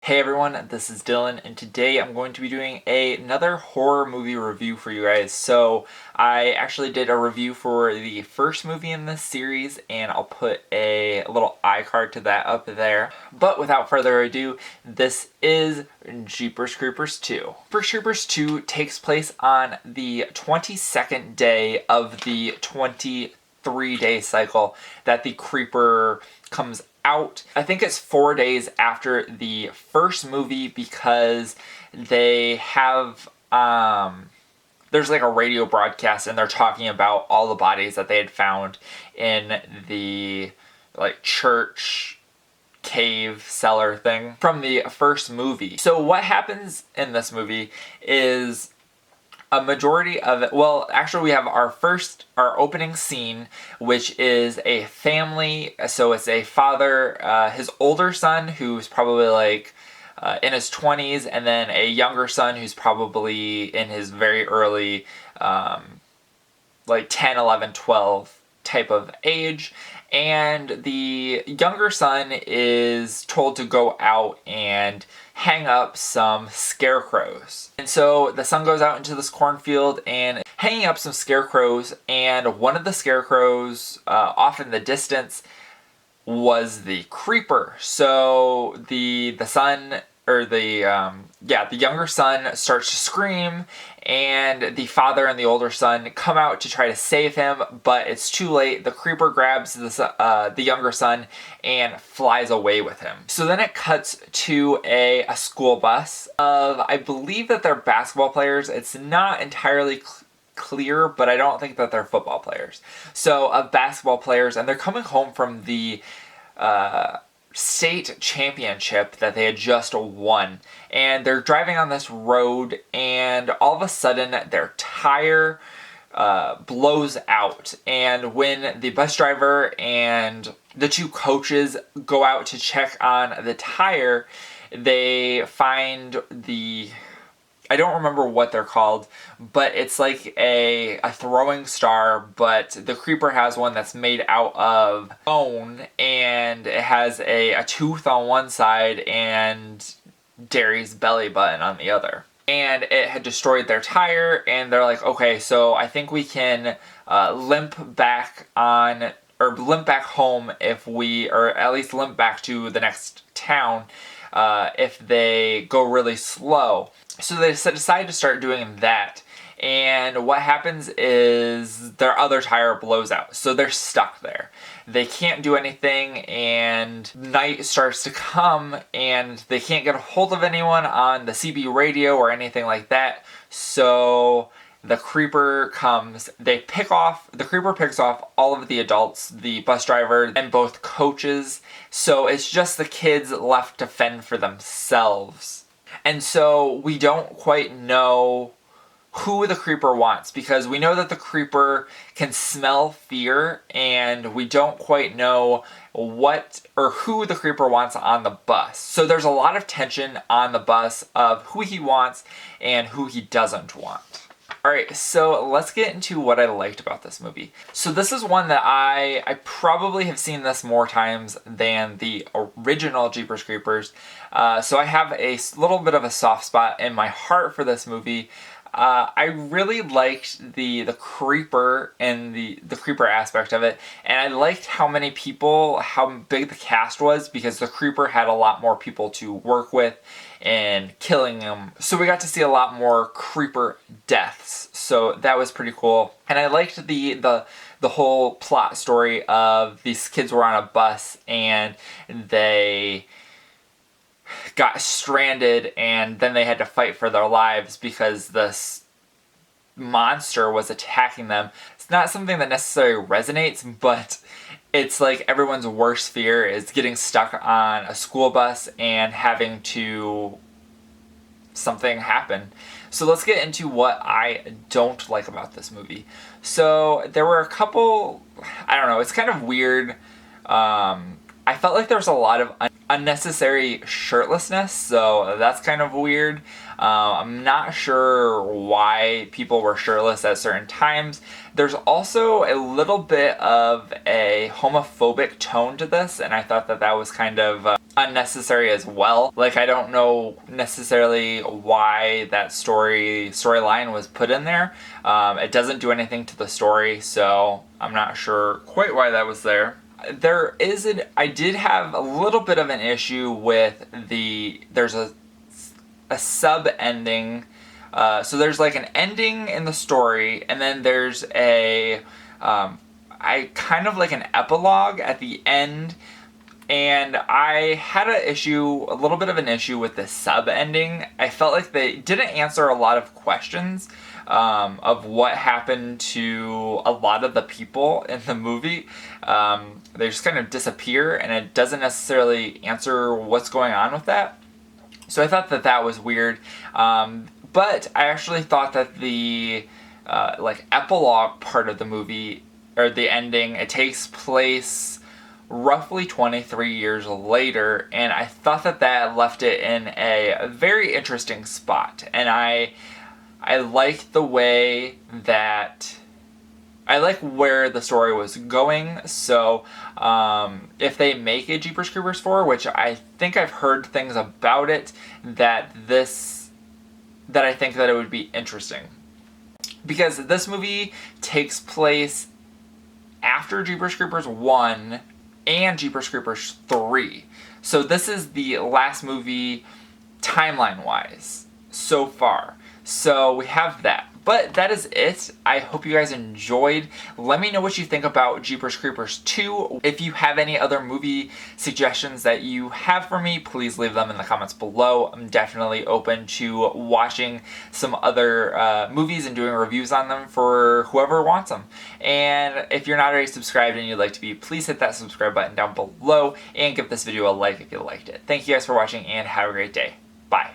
Hey everyone, this is Dylan, and today I'm going to be doing another horror movie review for you guys. So I actually did a review for the first movie in this series, and I'll put a little iCard to that up there. But without further ado, this is Jeepers Creepers 2. Jeepers Creepers 2 takes place on the 22nd day of the 23-day cycle that the Creeper comes out. I think it's 4 days after the first movie because they have there's like a radio broadcast and they're talking about all the bodies that they had found in the like church cave cellar thing from the first movie. So what happens in this movie is a majority of it, well, actually we have our opening scene, which is a family. So it's a father, his older son, who's probably like in his 20s, and then a younger son who's probably in his very early, like 10, 11, 12 type of age. And the younger son is told to go out and hang up some scarecrows. And so the son goes out into this cornfield and hanging up some scarecrows, and one of the scarecrows off in the distance was the Creeper. So the son, or the younger son starts to scream, and the father and the older son come out to try to save him, but it's too late. The Creeper grabs the younger son and flies away with him. So then it cuts to a school bus of, I believe that they're basketball players. It's not entirely clear, but I don't think that they're football players. So of basketball players, and they're coming home from the state championship that they had just won, and they're driving on this road, and all of a sudden their tire blows out. And when the bus driver and the two coaches go out to check on the tire, they find I don't remember what they're called, but it's like a throwing star, but the Creeper has one that's made out of bone, and it has a tooth on one side and Derry's belly button on the other. And it had destroyed their tire, and they're like, okay, so I think we can limp back home if we, or at least limp back to the next town if they go really slow. So they decide to start doing that, and what happens is their other tire blows out, so they're stuck there. They can't do anything, and night starts to come, and they can't get a hold of anyone on the CB radio or anything like that, so the Creeper comes. The Creeper picks off all of the adults, the bus driver and both coaches, so it's just the kids left to fend for themselves. And so we don't quite know who the Creeper wants, because we know that the Creeper can smell fear, and we don't quite know what or who the Creeper wants on the bus. So there's a lot of tension on the bus of who he wants and who he doesn't want. Alright, so let's get into what I liked about this movie. So this is one that I probably have seen this more times than the original Jeepers Creepers. So I have a little bit of a soft spot in my heart for this movie. I really liked the Creeper and the Creeper aspect of it, and I liked how big the cast was, because the Creeper had a lot more people to work with and killing them. So we got to see a lot more Creeper deaths, so that was pretty cool. And I liked the whole plot story of these kids were on a bus and they got stranded, and then they had to fight for their lives because this monster was attacking them. It's not something that necessarily resonates, but it's like everyone's worst fear is getting stuck on a school bus and having something happen. So let's get into what I don't like about this movie. So there were a couple, I don't know, it's kind of weird. I felt like there was a lot of unnecessary shirtlessness, so that's kind of weird. I'm not sure why people were shirtless at certain times. There's also a little bit of a homophobic tone to this, and I thought that that was kind of unnecessary as well. Like, I don't know necessarily why that storyline was put in there. It doesn't do anything to the story, so I'm not sure quite why that was there. I did have a little bit of an issue with there's a sub ending. So there's like an ending in the story, and then there's I kind of like an epilogue at the end. And I had a little bit of an issue with the sub ending. I felt like they didn't answer a lot of questions of what happened to a lot of the people in the movie. They just kind of disappear, and it doesn't necessarily answer what's going on with that. So I thought that was weird. But I actually thought that the like epilogue part of the movie, or the ending, it takes place roughly 23 years later, and I thought that left it in a very interesting spot. And I like the way that I like where the story was going. So if they make a Jeepers Creepers 4, which I think I've heard things about it, that I think that it would be interesting, because this movie takes place after Jeepers Creepers 1 and Jeepers Creepers 3. So this is the last movie timeline-wise so far. So we have that. But that is it. I hope you guys enjoyed. Let me know what you think about Jeepers Creepers 2. If you have any other movie suggestions that you have for me, please leave them in the comments below. I'm definitely open to watching some other movies and doing reviews on them for whoever wants them. And if you're not already subscribed and you'd like to be, please hit that subscribe button down below and give this video a like if you liked it. Thank you guys for watching, and have a great day. Bye.